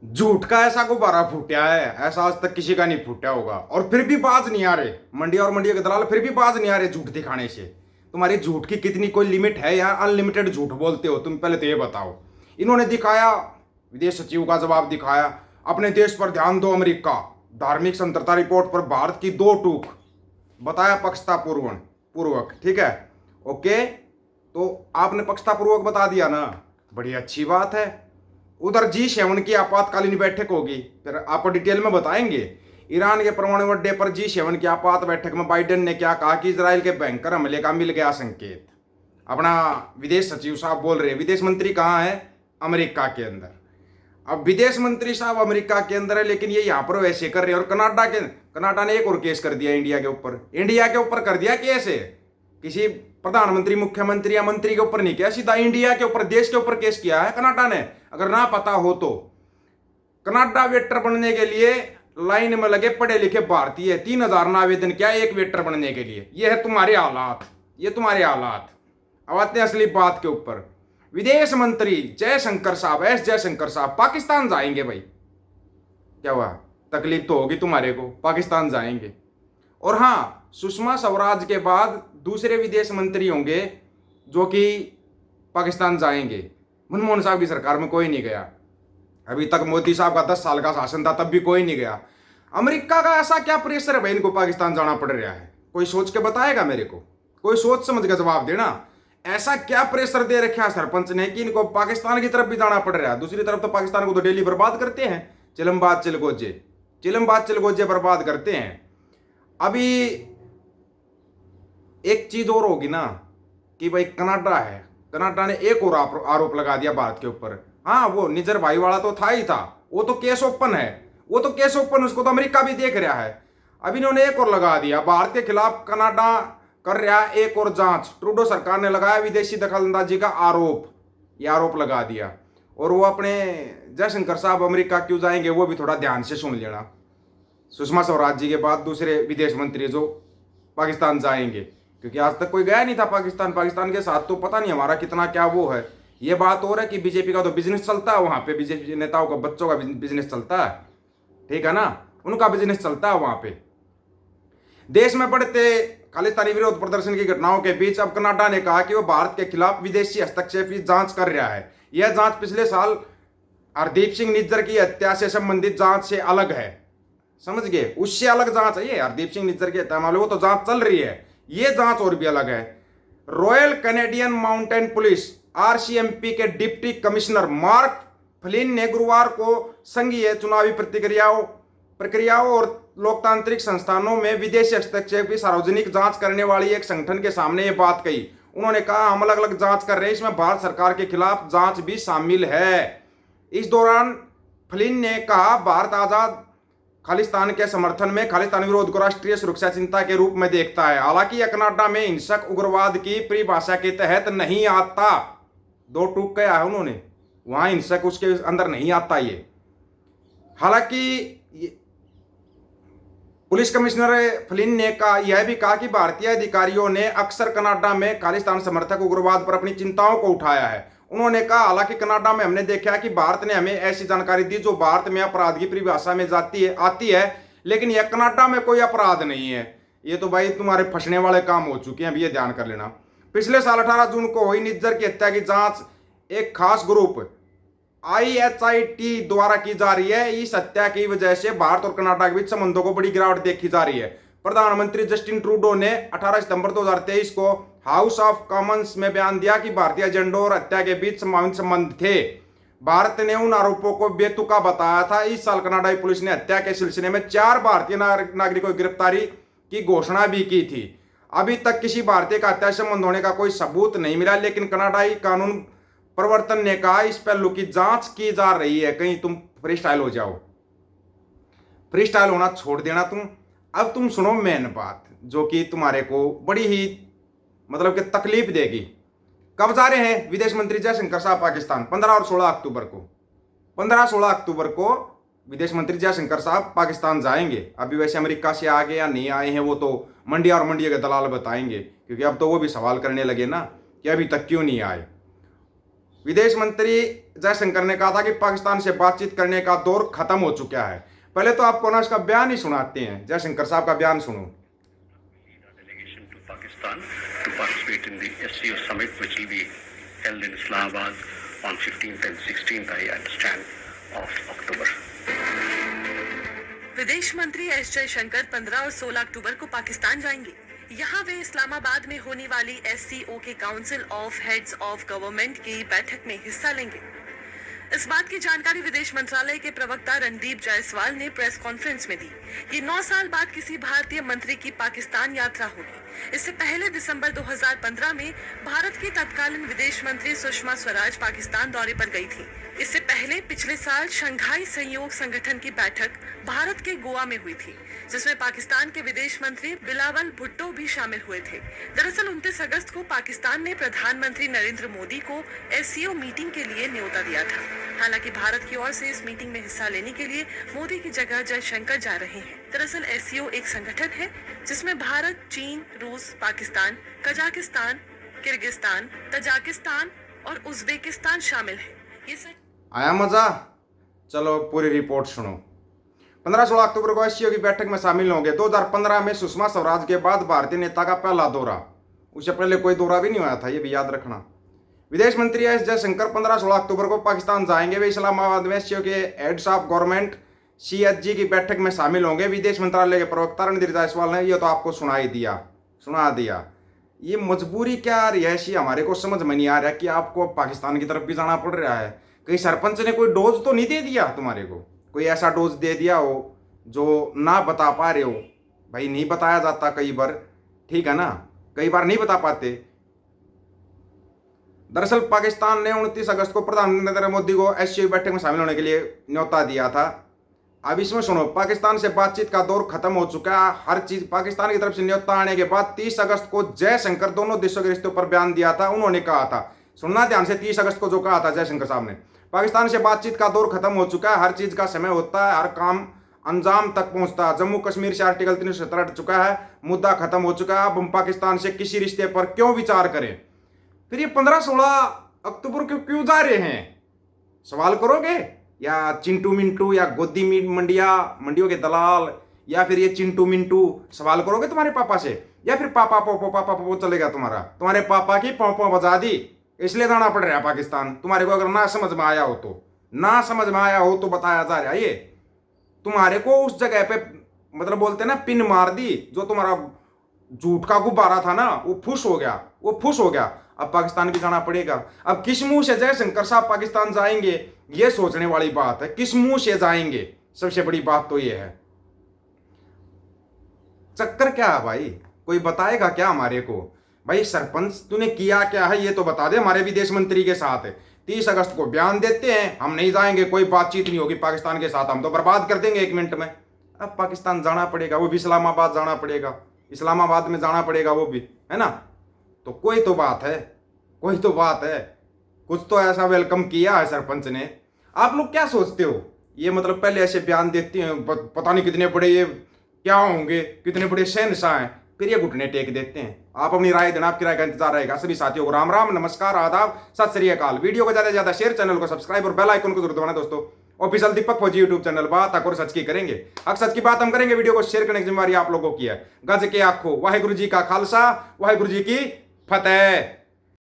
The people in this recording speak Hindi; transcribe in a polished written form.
झूठ का ऐसा गुब्बारा फूटा है, ऐसा आज तक किसी का नहीं फूटा होगा। और फिर भी बाज नहीं आ रहे मंडिया और मंडिया के दलाल, फिर भी बाज नहीं आ रहे झूठ दिखाने से। तुम्हारी झूठ की कितनी कोई लिमिट है या अनलिमिटेड झूठ बोलते हो तुम? पहले तो ये बताओ। इन्होंने दिखाया, विदेश सचिव का जवाब दिखाया, अपने देश पर ध्यान दो अमेरिका, धार्मिक संतरता रिपोर्ट पर भारत की दो टूक, बताया पक्षता पूर्वक। ठीक है, ओके, तो आपने पक्षता पूर्वक बता दिया ना, बड़ी अच्छी बात है। उधर G7 की आपातकालीन बैठक होगी, फिर आपको डिटेल में बताएंगे। ईरान के परमाणु अड्डे पर G7 की आपात बैठक में बाइडेन ने क्या कहा कि इजराइल के भयंकर हमले का मिल गया संकेत। अपना विदेश सचिव साहब बोल रहे हैं। विदेश मंत्री कहाँ है? अमेरिका के अंदर। अब विदेश मंत्री साहब अमेरिका के अंदर है, लेकिन ये यहाँ पर वैसे कर रहे हैं। और कनाडा ने एक और केस कर दिया इंडिया के ऊपर कर दिया केस है। किसी प्रधानमंत्री, मुख्यमंत्री या मंत्री के ऊपर नहीं किया, सीधा इंडिया के ऊपर, देश के ऊपर केस किया है कनाडा ने। अगर ना पता हो तो, कनाडा वेटर बनने के लिए लाइन में लगे पढ़े लिखे भारतीय 3,000 ने आवेदन किया एक वेटर बनने के लिए। ये है तुम्हारे हालात, ये तुम्हारे हालात। अब आते हैं असली बात के ऊपर। विदेश मंत्री जयशंकर साहब, एस जयशंकर साहब पाकिस्तान जाएंगे। भाई क्या हुआ? तकलीफ तो होगी तुम्हारे को, पाकिस्तान जाएंगे। और हाँ, सुषमा स्वराज के बाद दूसरे विदेश मंत्री होंगे जो कि पाकिस्तान जाएंगे। मनमोहन साहब की सरकार में कोई नहीं गया। अभी तक मोदी साहब का 10 साल का शासन था, तब भी कोई नहीं गया। अमेरिका का ऐसा क्या प्रेशर है भाई इनको पाकिस्तान जाना पड़ रहा है? कोई सोच के बताएगा मेरे को? कोई सोच समझ के जवाब देना। ऐसा क्या प्रेशर दे रखा है सरपंच ने कि इनको पाकिस्तान की तरफ भी जाना पड़ रहा है? दूसरी तरफ तो पाकिस्तान को तो डेली बर्बाद करते हैं, चिलमबाज चिलगोजे बर्बाद करते हैं। अभी एक चीज और होगी ना कि भाई कनाडा है, कनाडा ने एक और आरोप लगा दिया भारत के ऊपर। हाँ, वो निजर भाई वाला तो था ही था, वो तो केस ओपन है, वो तो केस ओपन, उसको तो अमेरिका भी देख रहा है। अब इन्होंने एक और लगा दिया, भारत के खिलाफ कनाडा कर रहा है एक और जांच। ट्रूडो सरकार ने लगाया विदेशी दखलंदाजी का आरोप, ये आरोप लगा दिया। और वो अपने जयशंकर साहब अमेरिका क्यों जाएंगे वो भी थोड़ा ध्यान से सुन लेना। सुषमा स्वराज जी के बाद दूसरे विदेश मंत्री जो पाकिस्तान जाएंगे, क्योंकि आज तक कोई गया नहीं था पाकिस्तान के साथ, तो पता नहीं हमारा कितना क्या वो है। ये बात हो रहा है कि बीजेपी का तो बिजनेस चलता है वहां पे, बीजेपी नेताओं का बच्चों का बिजनेस चलता है, ठीक है ना, उनका बिजनेस चलता है वहां पे। देश में बढ़ते खालिस्तानी विरोध प्रदर्शन की घटनाओं के बीच अब कनाडा ने कहा कि वो भारत के खिलाफ विदेशी हस्तक्षेप की जांच कर रहा है। यह जांच पिछले साल हरदीप सिंह निज्जर की हत्या से संबंधित जांच से अलग है। समझ गए? उससे अलग जांच है ये। हरदीप सिंह निज्जर की हत्या मामले वो तो जांच चल रही है, ये जांच और भी अलग है। Royal Canadian mountain police RCMP के डिप्टी कमिश्नर मार्क फ्लिन ने गुरुवार को संघीय चुनावी प्रक्रियाओं और लोकतांत्रिक संस्थानों में विदेशी हस्तक्षेप की सार्वजनिक जांच करने वाली एक संगठन के सामने ये बात कही। उन्होंने कहा, हम अलग अलग जांच कर रहे हैं, इसमें भारत सरकार के खिलाफ जांच भी शामिल है। इस दौरान फ्लिन ने कहा, भारत आजाद खालिस्तान के समर्थन में खालिस्तान विरोध को राष्ट्रीय सुरक्षा चिंता के रूप में देखता है। हालांकि यह कनाडा में हिंसक उग्रवाद की परिभाषा के तहत नहीं आता। दो टूक कहा है उन्होंने, वहां हिंसक उसके अंदर नहीं आता ये। हालांकि पुलिस कमिश्नर फ्लिन ने यह भी कहा कि भारतीय अधिकारियों ने अक्सर कनाडा में खालिस्तान समर्थक उग्रवाद पर अपनी चिंताओं को उठाया है। उन्होंने कहा, हालांकि कनाडा में हमने देखा है कि भारत ने हमें ऐसी जानकारी दी जो भारत में अपराध की परिभाषा में आती है, लेकिन यह कनाडा में कोई अपराध नहीं है। ये तो भाई तुम्हारे फंसने वाले काम हो चुके हैं, अब ये ध्यान कर लेना। पिछले साल 18 जून को हुई निज्जर की हत्या की जांच एक खास ग्रुप IHIT द्वारा की जा रही है। इस हत्या की वजह से भारत और कनाडा के बीच संबंधों को बड़ी गिरावट देखी जा रही है। प्रधानमंत्री जस्टिन ट्रूडो ने 18 सितंबर 2023 को हाउस ऑफ कॉमन्स में बयान दिया कि भारतीय एजेंडों और हत्या के बीच संभावित संबंध थे। भारत ने उन आरोपों को बेतुका बताया था। इस साल कनाडाई पुलिस ने हत्या के सिलसिले में 4 भारतीय नागरिकों की गिरफ्तारी की घोषणा भी की थी। अभी तक किसी भारतीय का हत्या संबंध होने का कोई सबूत नहीं मिला, लेकिन कनाडाई कानून प्रवर्तन ने कहा इस पहलू की जांच की जा रही है। कहीं तुम फ्री स्टाइल हो जाओ, फ्री स्टाइल होना छोड़ देना तुम। अब तुम सुनो मेन बात, जो कि तुम्हारे को बड़ी ही मतलब कि तकलीफ देगी। कब जा रहे हैं विदेश मंत्री जयशंकर साहब पाकिस्तान? 15 और 16 अक्टूबर को, 15-16 अक्टूबर को विदेश मंत्री जयशंकर साहब पाकिस्तान जाएंगे। अभी वैसे अमेरिका से आगे या नहीं आए हैं वो तो मंडिया और मंडिया के दलाल बताएंगे, क्योंकि अब तो वो भी सवाल करने लगे ना कि अभी तक क्यों नहीं आए। विदेश मंत्री जयशंकर ने कहा था कि पाकिस्तान से बातचीत करने का दौर खत्म हो चुका है। पहले तो आपको ना उसका बयान ही सुनाते हैं, जयशंकर साहब का बयान सुनो। To participate in the SCO summit, which will be held in Islamabad on 15th and 16th, I understand, of October. विदेश मंत्री एस जयशंकर 15 और 16 अक्टूबर को पाकिस्तान जाएंगे। यहाँ वे इस्लामाबाद में होने वाली SCO के council of heads of government की बैठक में हिस्सा लेंगे। इस बात की जानकारी विदेश मंत्रालय के प्रवक्ता रणदीप जायसवाल ने प्रेस कॉन्फ्रेंस में दी। ये 9 साल बाद किसी भारतीय मंत्री की पाकिस्तान यात्रा होगी। इससे पहले दिसंबर 2015 में भारत की तत्कालीन विदेश मंत्री सुषमा स्वराज पाकिस्तान दौरे पर गई थी। इससे पहले पिछले साल शंघाई सहयोग संगठन की बैठक भारत के गोवा में हुई थी, जिसमें पाकिस्तान के विदेश मंत्री बिलावल भुट्टो भी शामिल हुए थे। दरअसल 29 अगस्त को पाकिस्तान ने प्रधानमंत्री नरेंद्र मोदी को SCO मीटिंग के लिए न्योता दिया था। हालांकि भारत की ओर से इस मीटिंग में हिस्सा लेने के लिए मोदी की जगह जयशंकर जा रहे हैं। दरअसल SCO एक संगठन है जिसमें भारत, चीन, रूस, पाकिस्तान, कजाकिस्तान, किर्गिस्तान, तजाकिस्तान और उज्बेकिस्तान शामिल है। ये सब आया मजा? चलो पूरी रिपोर्ट सुनो। 15-16 अक्टूबर को SCO की बैठक में शामिल होंगे। 2015 में सुषमा स्वराज के बाद भारतीय नेता का पहला दौरा, उससे पहले कोई दौरा भी नहीं हुआ था, ये भी याद रखना। विदेश मंत्री एस जयशंकर 15-16 अक्टूबर को पाकिस्तान जाएंगे। वे इस्लामाबाद में SCO के हेड्स ऑफ गवर्नमेंट CHG की बैठक में शामिल होंगे। विदेश मंत्रालय के प्रवक्ता रणदीप जायसवाल ने ये तो आपको सुना दिया। ये मजबूरी क्या रिहायशी हमारे को समझ में नहीं आ रहा कि आपको पाकिस्तान की तरफ भी जाना पड़ रहा है। कहीं सरपंच ने कोई डोज तो नहीं दे दिया तुम्हारे को? कोई ऐसा डोज दे दिया हो जो ना बता पा रहे हो? भाई नहीं बताया जाता कई बार, ठीक है ना, कई बार नहीं बता पाते। दरअसल पाकिस्तान ने 29 अगस्त को प्रधानमंत्री नरेंद्र मोदी को SCO बैठक में शामिल होने के लिए न्योता दिया था। अब इसमें सुनो, पाकिस्तान से बातचीत का दौर खत्म हो चुका है। हर चीज पाकिस्तान की तरफ से न्योता आने के बाद 30 अगस्त को जयशंकर दोनों देशों के रिश्तों पर बयान दिया था। उन्होंने कहा था, सुनना ध्यान से, 30 अगस्त को जो कहा था जयशंकर साहब ने, पाकिस्तान से बातचीत का दौर खत्म हो चुका है। हर चीज का समय होता है, हर काम अंजाम तक पहुंचता है। जम्मू कश्मीर से आर्टिकल 370 हट चुका है, मुद्दा खत्म हो चुका है। अब हम पाकिस्तान से किसी रिश्ते पर क्यों विचार करें? फिर ये 15-16 अक्टूबर को क्यों जा रहे हैं? सवाल करोगे? या चिंटू मिंटू या गोदी मंडियों के दलाल, या फिर ये चिंटू मिंटू सवाल करोगे तुम्हारे पापा से? या फिर पापा पोपो चलेगा तुम्हारे पापा की पोपो बजा दी, इसलिए जाना पड़ रहा है पाकिस्तान? तुम्हारे को अगर ना समझ में आया हो तो बताया जा रहा है। ये तुम्हारे को उस जगह पे मतलब बोलते ना पिन मार दी, जो तुम्हारा झूठ का गुब्बारा था ना, वो फुस हो गया। अब पाकिस्तान भी जाना पड़ेगा। अब किस मुंह से जयशंकर साहब पाकिस्तान जाएंगे, ये सोचने वाली बात है। किस मुंह से जाएंगे, सबसे बड़ी बात तो ये है। चक्कर क्या है भाई? कोई बताएगा क्या हमारे को? भाई सरपंच तूने किया क्या है ये तो बता दे। हमारे विदेश मंत्री के साथ 30 अगस्त को बयान देते हैं, हम नहीं जाएंगे, कोई बातचीत नहीं होगी पाकिस्तान के साथ, हम तो बर्बाद कर देंगे 1 मिनट में। अब पाकिस्तान जाना पड़ेगा, वो भी इस्लामाबाद जाना पड़ेगा, इस्लामाबाद में जाना पड़ेगा, वो भी है ना। तो कोई तो बात है, कुछ तो ऐसा वेलकम किया है सरपंच ने। आप लोग क्या सोचते हो? ये मतलब पहले ऐसे बयान देते हैं, पता नहीं कितने बड़े ये क्या होंगे, कितने बड़े शहंशाह हैं, फिर ये घुटने टेक देते हैं। आप अपनी राय देना, आपकी राय का इंतजार रहेगा। सभी साथियों को राम राम, नमस्कार, आदाब, सत श्री अकाल। वीडियो को ज्यादा से ज्यादा शेयर, चैनल को सब्सक्राइब और बेल आइकन को जरूर दबाना दोस्तों। ऑफिशियल दीपक फौजी यूट्यूब चैनल, बात अकोर सच की करेंगे। अब सच की बात हम करेंगे, वीडियो को शेयर करने की जिम्मेवारी आप लोगों की है। गज के आखो, वाहिगुरु जी का खालसा, वाहिगुरु जी की फतेह।